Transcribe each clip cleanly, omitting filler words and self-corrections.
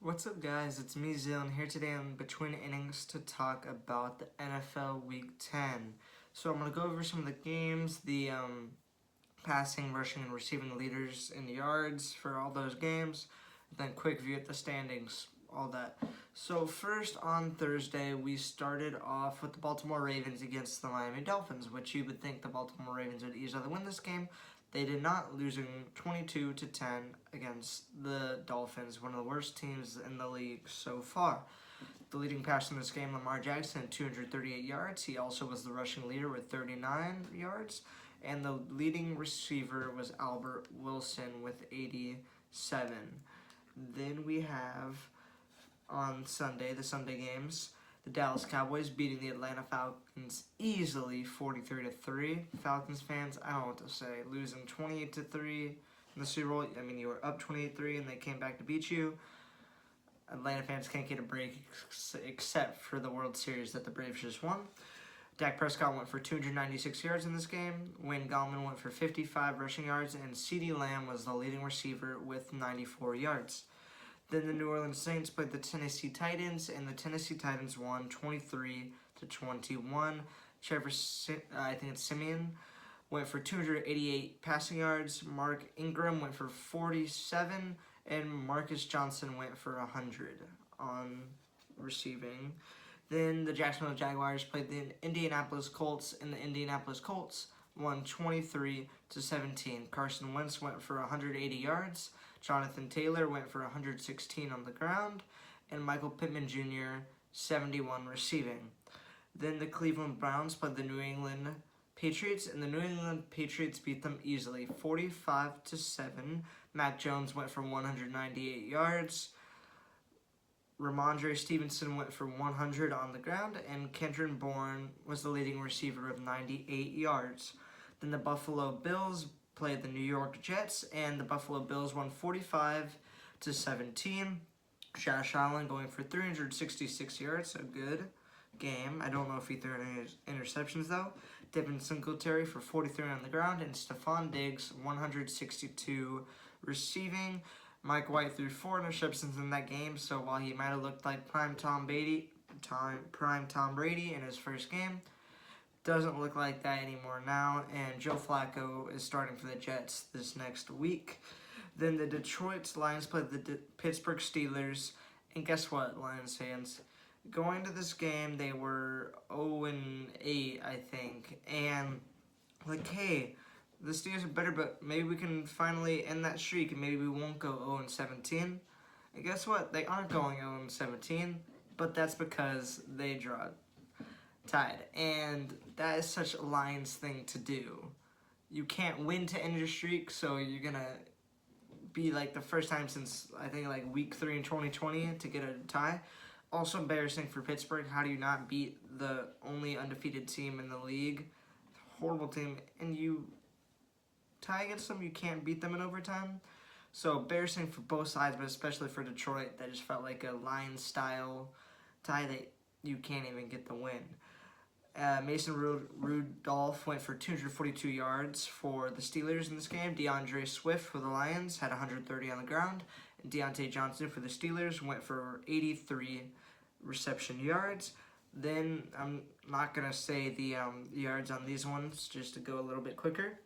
What's up, guys? It's me, Zill, and here today on Between Innings to talk about the NFL Week 10. So I'm going to go over some of the games, the passing, rushing, and receiving leaders in yards for all those games, then quick view at the standings, all that. So first on Thursday, we started off with the Baltimore Ravens against the Miami Dolphins, which you would think the Baltimore Ravens would easily win this game. They did not, losing 22-10 against the Dolphins, one of the worst teams in the league so far. The leading passer in this game, Lamar Jackson, 238 yards. He also was the rushing leader with 39 yards. And the leading receiver was Albert Wilson with 87. Then we have, on Sunday, the Sunday games, the Dallas Cowboys beating the Atlanta Falcons easily 43-3. Falcons fans, I don't know what to say. Losing 28-3 in the Super Bowl. I mean, you were up 28-3 and they came back to beat you. Atlanta fans can't get a break except for the World Series that the Braves just won. Dak Prescott went for 296 yards in this game. Wayne Gallman went for 55 rushing yards, and CeeDee Lamb was the leading receiver with 94 yards. Then the New Orleans Saints played the Tennessee Titans, and the Tennessee Titans won 23-21. Simeon went for 288 passing yards. Mark Ingram went for 47, and Marcus Johnson went for 100 on receiving. Then the Jacksonville Jaguars played the Indianapolis Colts, and the Indianapolis Colts won 23-17. Carson Wentz went for 180 yards. Jonathan Taylor went for 116 on the ground, and Michael Pittman Jr. 71 receiving. Then the Cleveland Browns played the New England Patriots, and the New England Patriots beat them easily, 45-7. Mac Jones went for 198 yards. Ramondre Stevenson went for 100 on the ground, and Kendrick Bourne was the leading receiver of 98 yards. Then the Buffalo Bills played the New York Jets, and the Buffalo Bills won 45-17. Josh Allen going for 366 yards, a good game. I don't know if he threw any interceptions, though. Devin Singletary for 43 on the ground, and Stephon Diggs 162 receiving. Mike White threw 4 interceptions in that game, so while he might have looked like prime Tom Brady in his first game, doesn't look like that anymore now, and Joe Flacco is starting for the Jets this next week. Then the Detroit Lions played the Pittsburgh Steelers, and guess what, Lions fans? Going to this game, they were 0-8, I think, and like, hey, the Steelers are better, but maybe we can finally end that streak, and maybe we won't go 0-17. And guess what? They aren't going 0-17, but that's because they tied. And that is such a Lions thing to do. You can't win to end your streak, so you're going to be like the first time since, I think, like week 3 in 2020 to get a tie. Also embarrassing for Pittsburgh. How do you not beat the only undefeated team in the league? Horrible team. And you tie against them, you can't beat them in overtime. So embarrassing for both sides, but especially for Detroit. That just felt like a Lions-style tie that you can't even get the win. Mason Rudolph went for 242 yards for the Steelers in this game. DeAndre Swift for the Lions had 130 on the ground. And Deontay Johnson for the Steelers went for 83 reception yards. Then I'm not going to say the yards on these ones just to go a little bit quicker.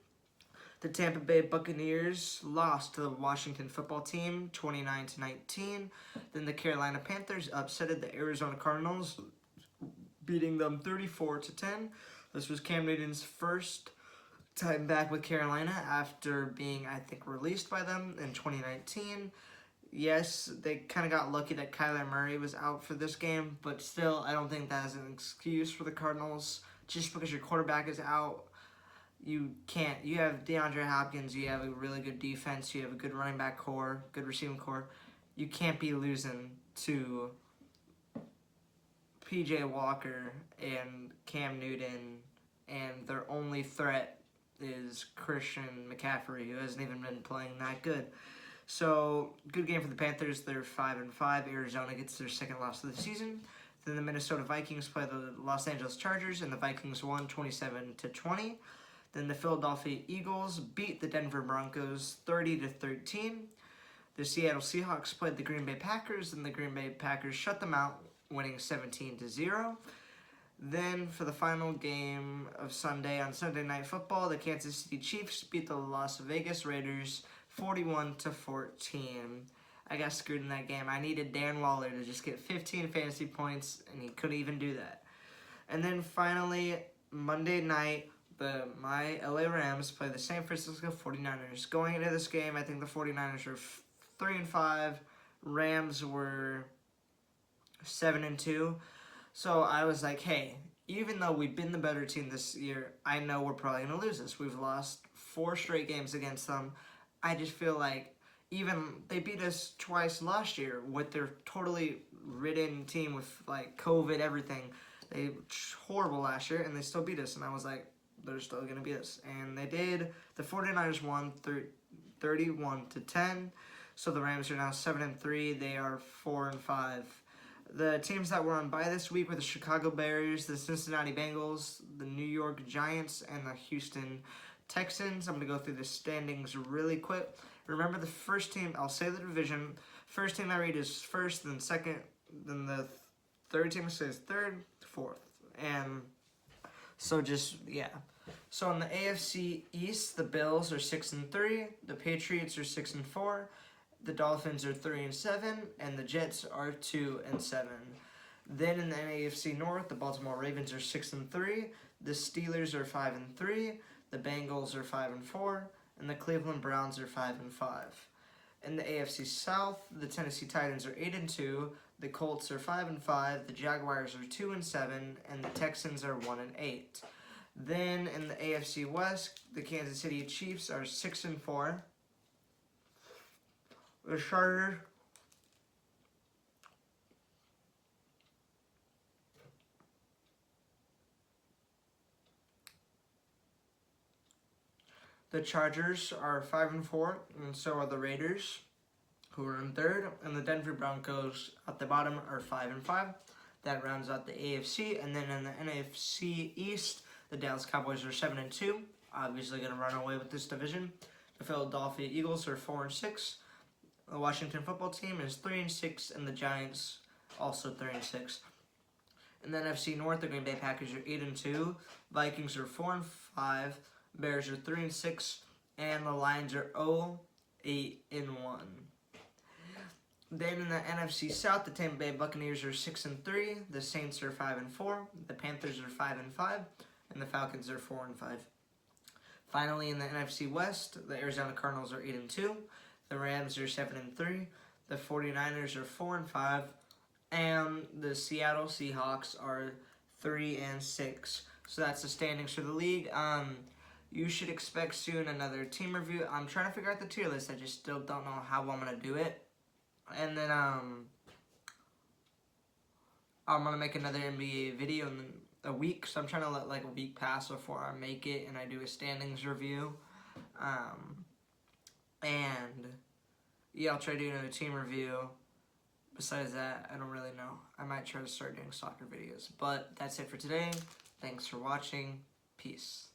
The Tampa Bay Buccaneers lost to the Washington football team 29-19. Then the Carolina Panthers upsetted the Arizona Cardinals, beating them 34-10. This was Cam Newton's first time back with Carolina after being, I think, released by them in 2019. Yes, they kind of got lucky that Kyler Murray was out for this game, but still, I don't think that is an excuse for the Cardinals. Just because your quarterback is out, you can't. You have DeAndre Hopkins, you have a really good defense, you have a good running back core, good receiving core. You can't be losing to P.J. Walker and Cam Newton, and their only threat is Christian McCaffrey, who hasn't even been playing that good. So, good game for the Panthers. They're 5-5. Arizona gets their second loss of the season. Then the Minnesota Vikings play the Los Angeles Chargers, and the Vikings won 27-20. Then the Philadelphia Eagles beat the Denver Broncos 30-13. The Seattle Seahawks played the Green Bay Packers, and the Green Bay Packers shut them out, winning 17-0. Then, for the final game of Sunday, on Sunday Night Football, the Kansas City Chiefs beat the Las Vegas Raiders 41-14. I got screwed in that game. I needed Dan Waller to just get 15 fantasy points, and he couldn't even do that. And then finally, Monday night, my LA Rams play the San Francisco 49ers. Going into this game, I think the 49ers were 3-5. Rams were 7-2. So I was like, hey, even though we've been the better team this year, I know we're probably going to lose this. We've lost 4 straight games against them. I just feel like even they beat us twice last year with their totally ridden team with like COVID, everything. They were horrible last year, and they still beat us. And I was like, they're still going to beat us. And they did. The 49ers won 31-10. So the Rams are now 7-3. They are 4-5. The teams that were on bye this week were the Chicago Bears, the Cincinnati Bengals, the New York Giants, and the Houston Texans. I'm going to go through the standings really quick. Remember the first team, I'll say the division. First team I read is first, then second, then the third team says third, fourth. And so just, yeah. So in the AFC East, the Bills are 6-3, the Patriots are 6-4, the Dolphins are 3-7, and the Jets are 2-7. Then in the AFC North, the Baltimore Ravens are 6-3, the Steelers are 5-3, the Bengals are 5-4, and the Cleveland Browns are 5-5. In the AFC South, the Tennessee Titans are 8-2, the Colts are 5-5, the Jaguars are 2-7, and the Texans are 1-8. Then in the AFC West, the Kansas City Chiefs are 6-4. The Chargers are 5-4, and so are the Raiders, who are in third, and the Denver Broncos at the bottom are 5-5. That rounds out the AFC, and then in the NFC East, the Dallas Cowboys are 7-2, obviously going to run away with this division. The Philadelphia Eagles are 4-6. The Washington Football Team is 3-6, and the Giants also 3-6. In the NFC North, the Green Bay Packers are 8-2. Vikings are 4-5. Bears are 3-6, and the Lions are 0-8-1. Then in the NFC South, the Tampa Bay Buccaneers are 6-3. The Saints are 5-4. The Panthers are 5-5. And the Falcons are 4-5. Finally, in the NFC West, the Arizona Cardinals are 8-2. The Rams are 7-3. The 49ers are 4-5. And the Seattle Seahawks are 3-6. So that's the standings for the league. You should expect soon another team review. I'm trying to figure out the tier list. I just still don't know how I'm going to do it. And then I'm going to make another NBA video in a week. So I'm trying to let like a week pass before I make it and I do a standings review. And yeah, I'll try doing a team review. Besides that, I don't really know. I might try to start doing soccer videos. But that's it for today. Thanks for watching. Peace.